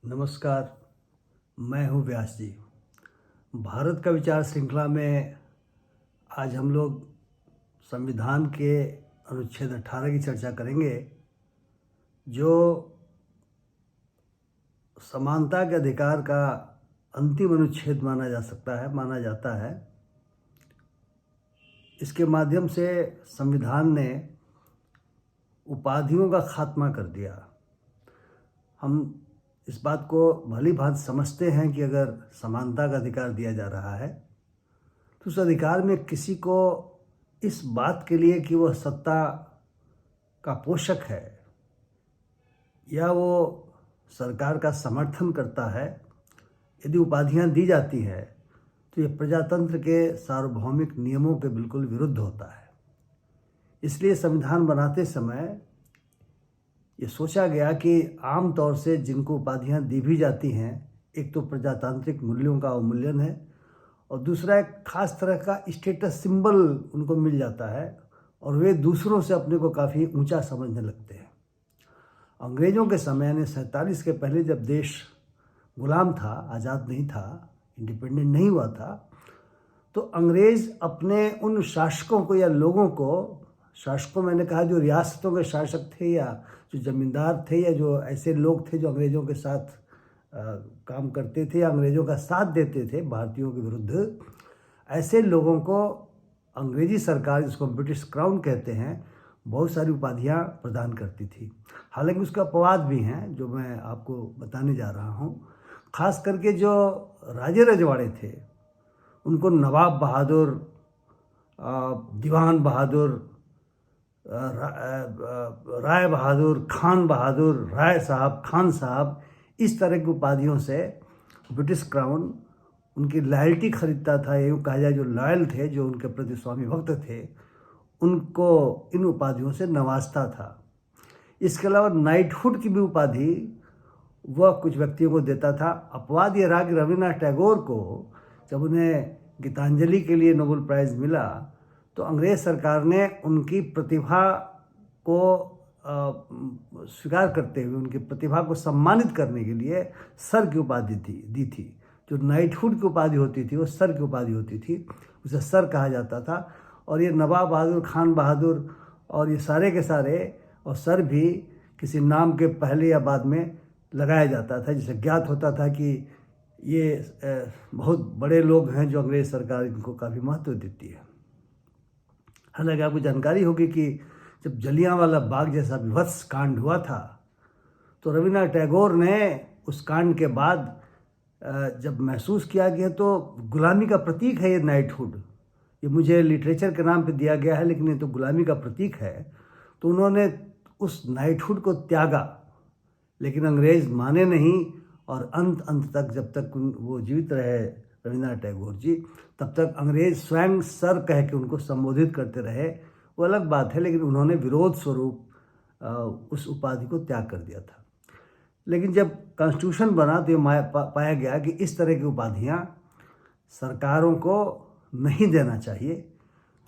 नमस्कार। मैं हूँ व्यास जी। भारत का विचार श्रृंखला में आज हम लोग संविधान के अनुच्छेद 18 की चर्चा करेंगे, जो समानता के अधिकार का अंतिम अनुच्छेद माना जाता है। इसके माध्यम से संविधान ने उपाधियों का खात्मा कर दिया। हम इस बात को भली भांति समझते हैं कि अगर समानता का अधिकार दिया जा रहा है तो उस अधिकार में किसी को इस बात के लिए कि वह सत्ता का पोषक है या वो सरकार का समर्थन करता है, यदि उपाधियां दी जाती है तो ये प्रजातंत्र के सार्वभौमिक नियमों के बिल्कुल विरुद्ध होता है। इसलिए संविधान बनाते समय ये सोचा गया कि आम तौर से जिनको उपाधियां दी भी जाती हैं, एक तो प्रजातांत्रिक मूल्यों का अवमूल्यन है और दूसरा एक खास तरह का स्टेटस सिंबल उनको मिल जाता है और वे दूसरों से अपने को काफ़ी ऊंचा समझने लगते हैं। अंग्रेज़ों के समय यानी 47 के पहले जब देश गुलाम था, आज़ाद नहीं था, इंडिपेंडेंट नहीं हुआ था, तो अंग्रेज़ अपने उन शासकों को या लोगों को, शासकों मैंने कहा जो रियासतों के शासक थे या जो ज़मींदार थे या जो ऐसे लोग थे जो अंग्रेज़ों के साथ काम करते थे या अंग्रेज़ों का साथ देते थे भारतीयों के विरुद्ध, ऐसे लोगों को अंग्रेजी सरकार, जिसको ब्रिटिश क्राउन कहते हैं, बहुत सारी उपाधियां प्रदान करती थी। हालांकि उसका अपवाद भी हैं जो मैं आपको बताने जा रहा हूं। खास करके जो राजे रजवाड़े थे उनको नवाब बहादुर, दीवान बहादुर, राय बहादुर, खान बहादुर, राय साहब, खान साहब, इस तरह की उपाधियों से ब्रिटिश क्राउन उनकी लॉयल्टी खरीदता था। यूँ कहा जाए जो लॉयल थे, जो उनके प्रति स्वामी भक्त थे, उनको इन उपाधियों से नवाजता था। इसके अलावा नाइटहुड की भी उपाधि वह कुछ व्यक्तियों को देता था। अपवाद ये रहा कि रविन्द्रनाथ टैगोर को जब उन्हें गीतांजलि के लिए नोबेल प्राइज़ मिला तो अंग्रेज़ सरकार ने उनकी प्रतिभा को स्वीकार करते हुए, उनकी प्रतिभा को सम्मानित करने के लिए सर की उपाधि दी थी। जो नाइटहुड की उपाधि होती थी वो सर की उपाधि होती थी, उसे सर कहा जाता था। और ये नवाब बहादुर, खान बहादुर और ये सारे के सारे और सर भी किसी नाम के पहले या बाद में लगाया जाता था, जिससे ज्ञात होता था कि ये बहुत बड़े लोग हैं जो अंग्रेज़ सरकार इनको काफ़ी महत्व देती है। हालांकि आपको जानकारी होगी कि जब जलियांवाला बाग जैसा विभत्स कांड हुआ था तो रविन्द्रनाथ टैगोर ने उस कांड के बाद जब महसूस किया गया तो गुलामी का प्रतीक है ये नाइटहुड, ये मुझे लिटरेचर के नाम पे दिया गया है लेकिन ये तो गुलामी का प्रतीक है, तो उन्होंने उस नाइटहुड को त्यागा। लेकिन अंग्रेज़ माने नहीं और अंत तक, जब तक वो जीवित रहे रविन्द्रनाथ टैगोर जी, तब तक अंग्रेज़ स्वयं सर कह के उनको संबोधित करते रहे। वो अलग बात है, लेकिन उन्होंने विरोध स्वरूप उस उपाधि को त्याग कर दिया था। लेकिन जब कॉन्स्टिट्यूशन बना तो ये पाया गया कि इस तरह की उपाधियां सरकारों को नहीं देना चाहिए,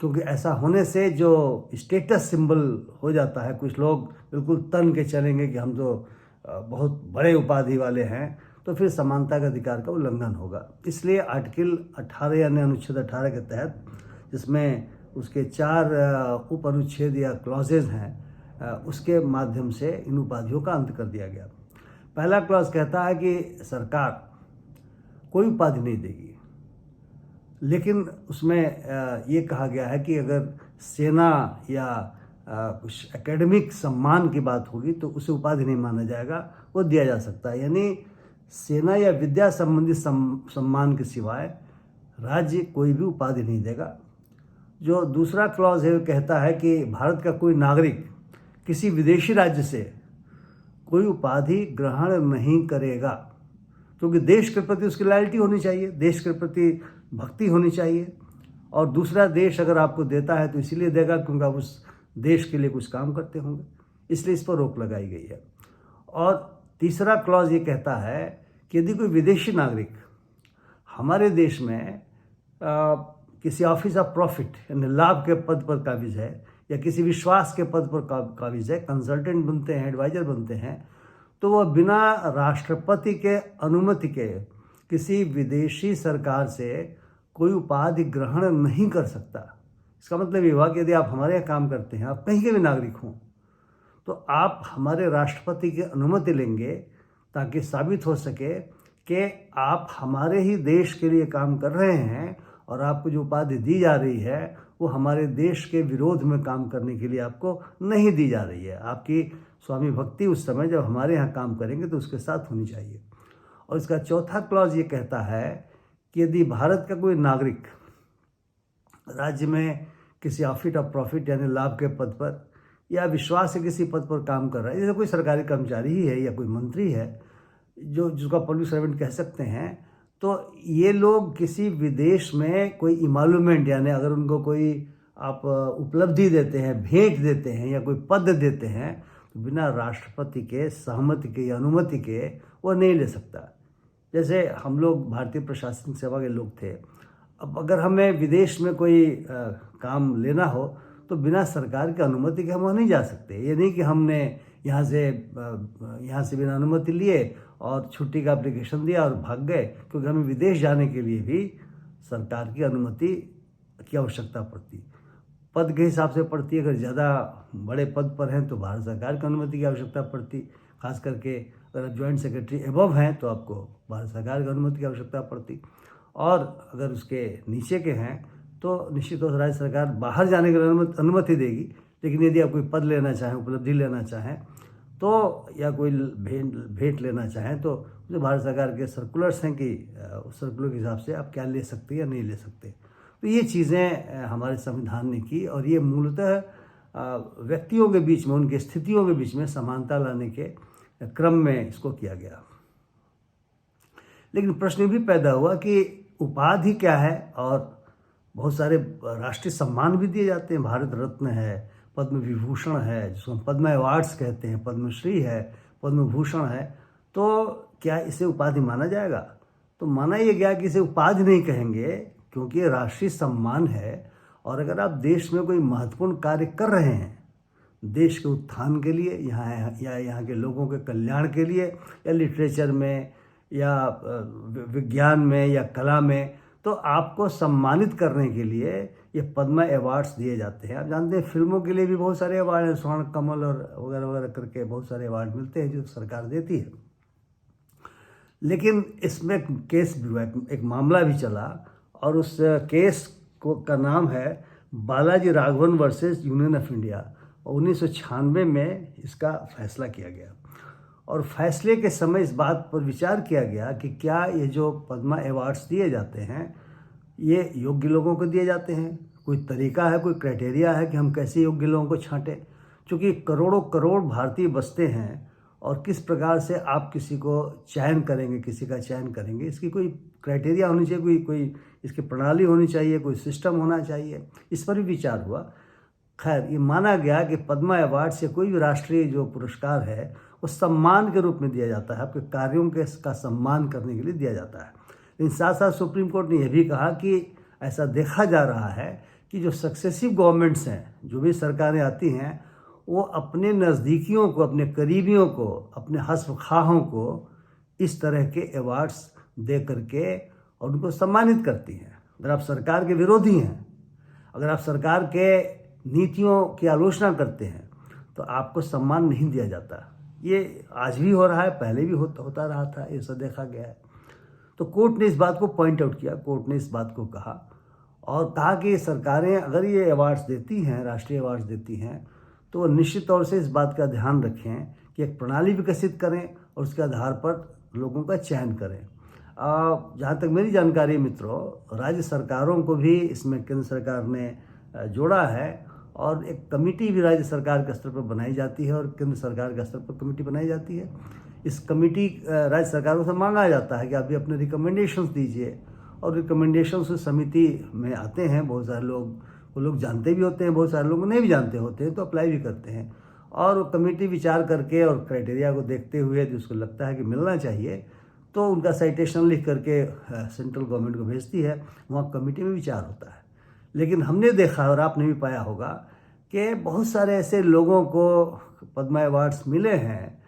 क्योंकि ऐसा होने से जो स्टेटस सिंबल हो जाता है, कुछ लोग बिल्कुल तन के चलेंगे कि हम तो बहुत बड़े उपाधि वाले हैं, तो फिर समानता के अधिकार का उल्लंघन होगा। इसलिए आर्टिकल 18 यानी अनुच्छेद 18 के तहत, जिसमें उसके 4 उप अनुच्छेद या क्लॉजेज हैं, उसके माध्यम से इन उपाधियों का अंत कर दिया गया। पहला क्लॉज कहता है कि सरकार कोई उपाधि नहीं देगी, लेकिन उसमें ये कहा गया है कि अगर सेना या कुछ एकेडमिक सम्मान की बात होगी तो उसे उपाधि नहीं माना जाएगा, वो दिया जा सकता है। यानी सेना या विद्या संबंधी सम्मान के सिवाय राज्य कोई भी उपाधि नहीं देगा। जो दूसरा क्लॉज है वो कहता है कि भारत का कोई नागरिक किसी विदेशी राज्य से कोई उपाधि ग्रहण नहीं करेगा, क्योंकि देश के प्रति उसकी लॉयल्टी होनी चाहिए, देश के प्रति भक्ति होनी चाहिए। और दूसरा देश अगर आपको देता है तो इसीलिए देगा क्योंकि आप उस देश के लिए कुछ काम करते होंगे, इसलिए इस पर रोक लगाई गई है। और तीसरा क्लॉज ये कहता है कि यदि कोई विदेशी नागरिक हमारे देश में किसी ऑफिस ऑफ प्रॉफिट यानी लाभ के पद पर काबिज है या किसी विश्वास के पद पर काबिज है, कंसल्टेंट बनते हैं, एडवाइजर बनते हैं, तो वह बिना राष्ट्रपति के अनुमति के किसी विदेशी सरकार से कोई उपाधि ग्रहण नहीं कर सकता। इसका मतलब ये हुआ कि यदि आप हमारे यहाँ काम करते हैं, आप कहीं के भी नागरिक हों, तो आप हमारे राष्ट्रपति की अनुमति लेंगे ताकि साबित हो सके कि आप हमारे ही देश के लिए काम कर रहे हैं और आपको जो उपाधि दी जा रही है वो हमारे देश के विरोध में काम करने के लिए आपको नहीं दी जा रही है। आपकी स्वामी भक्ति उस समय जब हमारे यहाँ काम करेंगे तो उसके साथ होनी चाहिए। और इसका चौथा क्लॉज ये कहता है कि यदि भारत का कोई नागरिक राज्य में किसी ऑफिट ऑफ प्रॉफिट यानी लाभ के पद पर या विश्वास से किसी पद पर काम कर रहा है, जैसे कोई सरकारी कर्मचारी ही है या कोई मंत्री है जिसको पब्लिक सर्वेंट कह सकते हैं, तो ये लोग किसी विदेश में कोई इमालूमेंट यानी अगर उनको कोई आप उपलब्धि देते हैं, भेंट देते हैं या कोई पद देते हैं, तो बिना राष्ट्रपति के सहमति के या अनुमति के वो नहीं ले सकता। जैसे हम लोग भारतीय प्रशासनिक सेवा के लोग थे, अब अगर हमें विदेश में कोई काम लेना हो तो बिना सरकार की अनुमति के हम वहाँ नहीं जा सकते। ये नहीं कि हमने यहाँ से बिना अनुमति लिए और छुट्टी का एप्लीकेशन दिया और भाग गए, क्योंकि हमें विदेश जाने के लिए भी सरकार की अनुमति की आवश्यकता पड़ती, पद के हिसाब से पड़ती है। अगर ज़्यादा बड़े पद पर हैं तो भारत सरकार की अनुमति की आवश्यकता पड़ती, खास करके अगर आप ज्वाइंट सेक्रेटरी एबव हैं तो आपको भारत सरकार की अनुमति की आवश्यकता पड़ती, और अगर उसके नीचे के हैं तो निश्चित तौर से राज्य सरकार बाहर जाने की अनुमति देगी। लेकिन यदि आप कोई पद लेना चाहें, उपलब्धि लेना चाहें तो या कोई भेंट लेना चाहें तो जो भारत सरकार के सर्कुलर्स हैं कि उस सर्कुलर के हिसाब से आप क्या ले सकते या नहीं ले सकते। तो ये चीज़ें हमारे संविधान ने की, और ये मूलतः व्यक्तियों के बीच में, उनकी स्थितियों के बीच में समानता लाने के क्रम में इसको किया गया। लेकिन प्रश्न भी पैदा हुआ कि उपाधि क्या है, और बहुत सारे राष्ट्रीय सम्मान भी दिए जाते हैं। भारत रत्न है, पद्म विभूषण है, जिसको हम पद्म अवार्ड्स कहते हैं, पद्मश्री है, पद्म भूषण है, तो क्या इसे उपाधि माना जाएगा? तो माना ये गया कि इसे उपाधि नहीं कहेंगे क्योंकि ये राष्ट्रीय सम्मान है, और अगर आप देश में कोई महत्वपूर्ण कार्य कर रहे हैं, देश के उत्थान के लिए, यहाँ के लोगों के कल्याण के लिए, या लिटरेचर में या विज्ञान में या कला में, तो आपको सम्मानित करने के लिए ये पद्म अवार्ड्स दिए जाते हैं। आप जानते हैं फिल्मों के लिए भी बहुत सारे अवार्ड हैं, स्वर्ण कमल और वगैरह वगैरह करके बहुत सारे अवार्ड मिलते हैं जो सरकार देती है। लेकिन इसमें केस भी हुआ, एक मामला भी चला, और उस केस का नाम है Balaji Raghavan versus union of India. 1996 में इसका फैसला किया गया, और फैसले के समय इस बात पर विचार किया गया कि क्या ये जो पद्मा अवार्ड्स दिए जाते हैं ये योग्य लोगों को दिए जाते हैं, कोई तरीका है, कोई क्राइटेरिया है कि हम कैसे योग्य लोगों को छांटें, क्योंकि करोड़ों करोड़ भारतीय बसते हैं, और किस प्रकार से आप किसी को चयन करेंगे, किसी का चयन करेंगे, इसकी कोई क्राइटेरिया होनी चाहिए, कोई इसकी प्रणाली होनी चाहिए, कोई सिस्टम होना चाहिए। इस पर भी विचार हुआ। खैर, ये माना गया कि पद्मा अवार्ड से कोई भी राष्ट्रीय जो पुरस्कार है वो सम्मान के रूप में दिया जाता है, आपके कार्यों के का सम्मान करने के लिए दिया जाता है। लेकिन साथ साथ सुप्रीम कोर्ट ने यह भी कहा कि ऐसा देखा जा रहा है कि जो सक्सेसिव गवर्नमेंट्स हैं, जो भी सरकारें आती हैं, वो अपने नज़दीकियों को, अपने करीबियों को, अपने हस्ब खाहों को इस तरह के अवार्ड्स दे करके और उनको सम्मानित करती हैं। अगर आप सरकार के विरोधी हैं, अगर आप सरकार के नीतियों की आलोचना करते हैं, तो आपको सम्मान नहीं दिया जाता। ये आज भी हो रहा है, पहले भी होता रहा था, ये सब देखा गया है। तो कोर्ट ने इस बात को पॉइंट आउट किया, कोर्ट ने इस बात को कहा और कहा कि सरकारें अगर ये अवार्ड्स देती हैं, राष्ट्रीय अवार्ड्स देती हैं, तो निश्चित तौर से इस बात का ध्यान रखें कि एक प्रणाली विकसित करें और उसके आधार पर लोगों का चयन करें। जहाँ तक मेरी जानकारी मित्रों, राज्य सरकारों को भी इसमें केंद्र सरकार ने जोड़ा है, और एक कमेटी भी राज्य सरकार के स्तर पर बनाई जाती है और केंद्र सरकार के स्तर पर कमेटी बनाई जाती है। इस कमेटी राज्य सरकारों से मांगा जाता है कि आप भी अपने रिकमेंडेशंस दीजिए, और रिकमेंडेशंस उस समिति में आते हैं। बहुत सारे लोग, वो लोग जानते भी होते हैं, बहुत सारे लोग नहीं भी जानते होते हैं, तो अप्लाई भी करते हैं, और वो कमेटी विचार करके और क्राइटेरिया को देखते हुए जिसको लगता है कि मिलना चाहिए, तो उनका साइटेशन लिख करके सेंट्रल गवर्नमेंट को भेजती है, वहाँ कमेटी में विचार होता है। लेकिन हमने देखा और आपने भी पाया होगा कि बहुत सारे ऐसे लोगों को पद्मा अवार्ड्स मिले हैं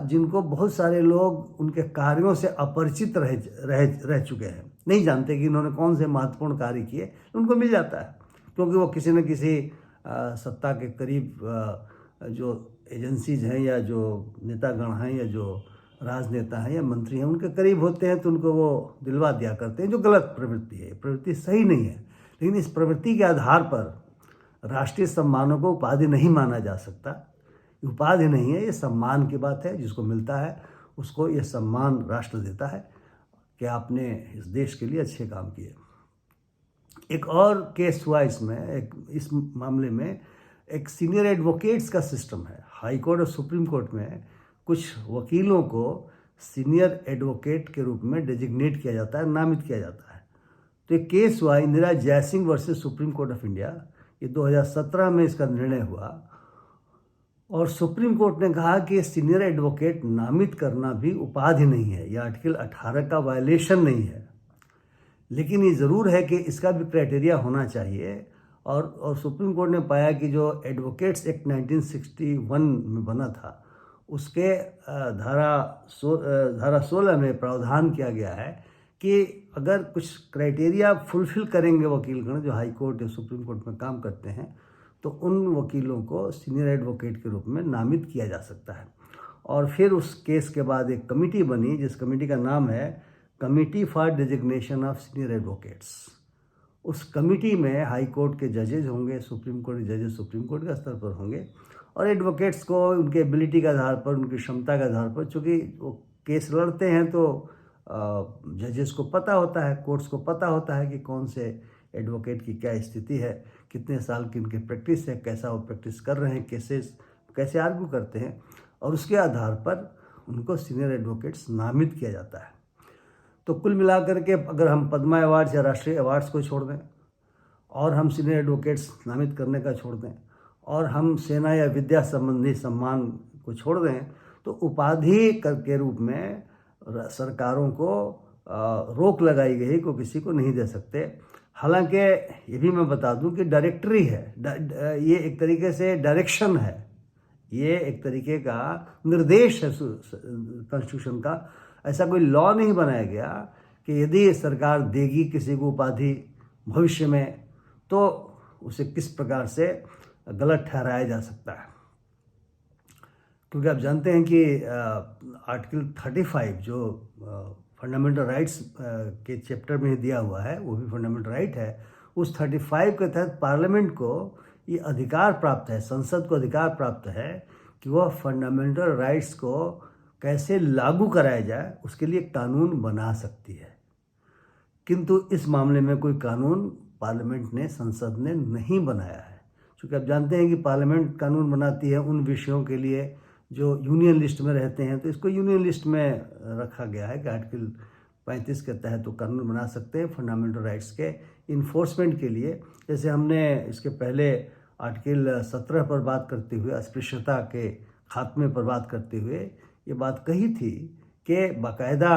जिनको बहुत सारे लोग उनके कार्यों से अपरिचित रह चुके हैं, नहीं जानते कि इन्होंने कौन से महत्वपूर्ण कार्य किए, उनको मिल जाता है क्योंकि वो किसी न किसी सत्ता के करीब जो एजेंसीज हैं या जो नेतागण हैं या जो राजनेता हैं या मंत्री हैं उनके करीब होते हैं, तो उनको वो दिलवा दिया करते हैं, जो गलत प्रवृत्ति है। प्रवृत्ति सही नहीं है, लेकिन इस प्रवृत्ति के आधार पर राष्ट्रीय सम्मानों को उपाधि नहीं माना जा सकता। उपाधि नहीं है, ये सम्मान की बात है। जिसको मिलता है उसको ये सम्मान राष्ट्र देता है कि आपने इस देश के लिए अच्छे काम किए। एक और केस हुआ इसमें, इस मामले में एक सीनियर एडवोकेट्स का सिस्टम है। हाई कोर्ट और सुप्रीम कोर्ट में कुछ वकीलों को सीनियर एडवोकेट के रूप में डेजिग्नेट किया जाता है, नामित किया जाता है। तो एक केस हुआ Indira Jaising versus Supreme Court of India, ये 2017 में इसका निर्णय हुआ और सुप्रीम कोर्ट ने कहा कि सीनियर एडवोकेट नामित करना भी उपाधि नहीं है, यह आर्टिकल 18 का वायलेशन नहीं है। लेकिन ये ज़रूर है कि इसका भी क्राइटेरिया होना चाहिए। और सुप्रीम कोर्ट ने पाया कि जो एडवोकेट्स एक्ट 1961 में बना था उसके धारा 16 में प्रावधान किया गया है कि अगर कुछ क्राइटेरिया फुलफिल करेंगे वकीलगण जो हाई कोर्ट या सुप्रीम कोर्ट में काम करते हैं, तो उन वकीलों को सीनियर एडवोकेट के रूप में नामित किया जा सकता है। और फिर उस केस के बाद एक कमेटी बनी, जिस कमेटी का नाम है committee for designation of senior advocates. उस कमेटी में हाई कोर्ट के जजेज होंगे, सुप्रीम कोर्ट के जजेज सुप्रीम कोर्ट के स्तर पर होंगे और एडवोकेट्स को उनके एबिलिटी के आधार पर, उनकी क्षमता के आधार पर, चूँकि वो केस लड़ते हैं तो जजेस को पता होता है, कोर्ट्स को पता होता है कि कौन से एडवोकेट की क्या स्थिति है, कितने साल की उनकी प्रैक्टिस है, कैसा वो प्रैक्टिस कर रहे हैं, केसेस कैसे आर्ग्यू करते हैं, और उसके आधार पर उनको सीनियर एडवोकेट्स नामित किया जाता है। तो कुल मिलाकर के अगर हम पद्मा अवार्ड्स या राष्ट्रीय अवार्ड्स को छोड़ दें और हम सीनियर एडवोकेट्स नामित करने का छोड़ दें और हम सेना या विद्या संबंधी सम्मान को छोड़ दें, तो उपाधि के रूप में सरकारों को रोक लगाई गई को किसी को नहीं दे सकते। हालांकि ये भी मैं बता दूं कि डायरेक्टरी है, ये एक तरीके से डायरेक्शन है, ये एक तरीके का निर्देश है कॉन्स्टिट्यूशन का। ऐसा कोई लॉ नहीं बनाया गया कि यदि सरकार देगी किसी को उपाधि भविष्य में तो उसे किस प्रकार से गलत ठहराया जा सकता है। क्योंकि आप जानते हैं कि आर्टिकल 35 जो फंडामेंटल राइट्स के चैप्टर में दिया हुआ है, वो भी फंडामेंटल राइट है। उस 35 के तहत पार्लियामेंट को ये अधिकार प्राप्त है, संसद को अधिकार प्राप्त है कि वह फंडामेंटल राइट्स को कैसे लागू कराया जाए, उसके लिए कानून बना सकती है। किंतु इस मामले में कोई कानून पार्लियामेंट ने, संसद ने नहीं बनाया है। क्योंकि आप जानते हैं कि पार्लियामेंट कानून बनाती है उन विषयों के लिए जो यूनियन लिस्ट में रहते हैं, तो इसको यूनियन लिस्ट में रखा गया है कि आर्टिकल 35 के तहत तो कानून बना सकते हैं फंडामेंटल राइट्स के इन्फोर्समेंट के लिए। जैसे हमने इसके पहले आर्टिकल 17 पर बात करते हुए, अस्पृश्यता के खात्मे पर बात करते हुए ये बात कही थी कि बाकायदा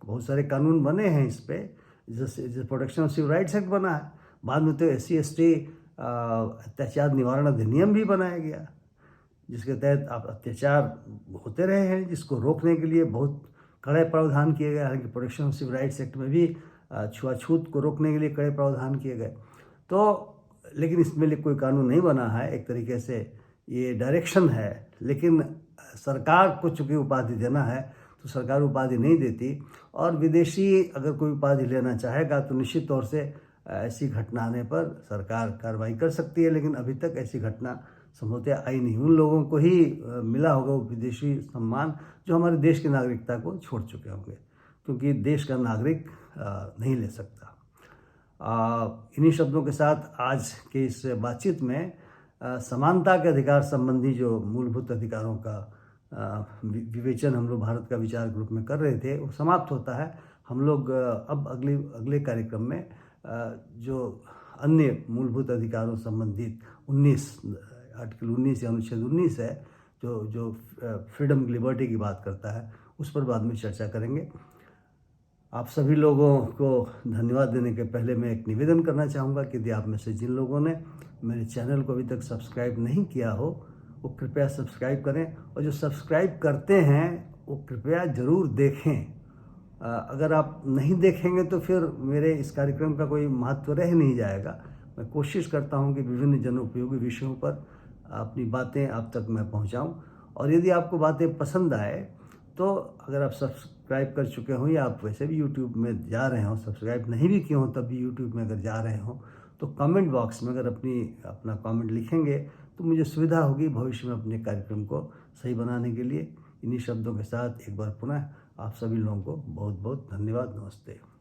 बहुत सारे कानून बने हैं इस पर, जैसे protection of civil rights act बना है। बाद में तो SC/ST अत्याचार निवारण अधिनियम भी बनाया गया, जिसके तहत आप अत्याचार होते रहे हैं, जिसको रोकने के लिए बहुत कड़े प्रावधान किए गए। हालांकि protection of civil rights act में भी छुआछूत को रोकने के लिए कड़े प्रावधान किए गए। तो लेकिन इसमें लिए कोई कानून नहीं बना है, एक तरीके से ये डायरेक्शन है। लेकिन सरकार को चूँकि उपाधि देना है तो सरकार उपाधि नहीं देती, और विदेशी अगर कोई उपाधि लेना चाहेगा तो निश्चित तौर से ऐसी घटना आने पर सरकार कार्रवाई कर सकती है। लेकिन अभी तक ऐसी घटना संभवतः आई नहीं। उन लोगों को ही मिला होगा वो विदेशी सम्मान जो हमारे देश की नागरिकता को छोड़ चुके होंगे, क्योंकि देश का नागरिक नहीं ले सकता। इन्हीं शब्दों के साथ आज के इस बातचीत में समानता के अधिकार संबंधी जो मूलभूत अधिकारों का विवेचन हम लोग भारत का विचार ग्रुप में कर रहे थे वो समाप्त होता है। हम लोग अब अगले कार्यक्रम में जो अन्य मूलभूत अधिकारों संबंधित 19 आर्टिकल 19 या अनुच्छेद 19 है जो फ्रीडम लिबर्टी की बात करता है, उस पर बाद में चर्चा करेंगे। आप सभी लोगों को धन्यवाद देने के पहले मैं एक निवेदन करना चाहूँगा कि यदि आप में से जिन लोगों ने मेरे चैनल को अभी तक सब्सक्राइब नहीं किया हो वो कृपया सब्सक्राइब करें, और जो सब्सक्राइब करते हैं वो कृपया ज़रूर देखें। अगर आप नहीं देखेंगे तो फिर मेरे इस कार्यक्रम का कोई महत्व रह नहीं जाएगा। मैं कोशिश करता हूं कि विभिन्न जन उपयोगी विषयों पर अपनी बातें आप तक मैं पहुंचाऊं, और यदि आपको बातें पसंद आए तो अगर आप सब्सक्राइब कर चुके हों या आप वैसे भी यूट्यूब में जा रहे हों, सब्सक्राइब नहीं भी किए हों तब भी यूट्यूब में अगर जा रहे हों, तो कमेंट बॉक्स में अगर अपना कमेंट लिखेंगे तो मुझे सुविधा होगी भविष्य में अपने कार्यक्रम को सही बनाने के लिए। इन्हीं शब्दों के साथ एक बार पुनः आप सभी लोगों को बहुत बहुत धन्यवाद। नमस्ते।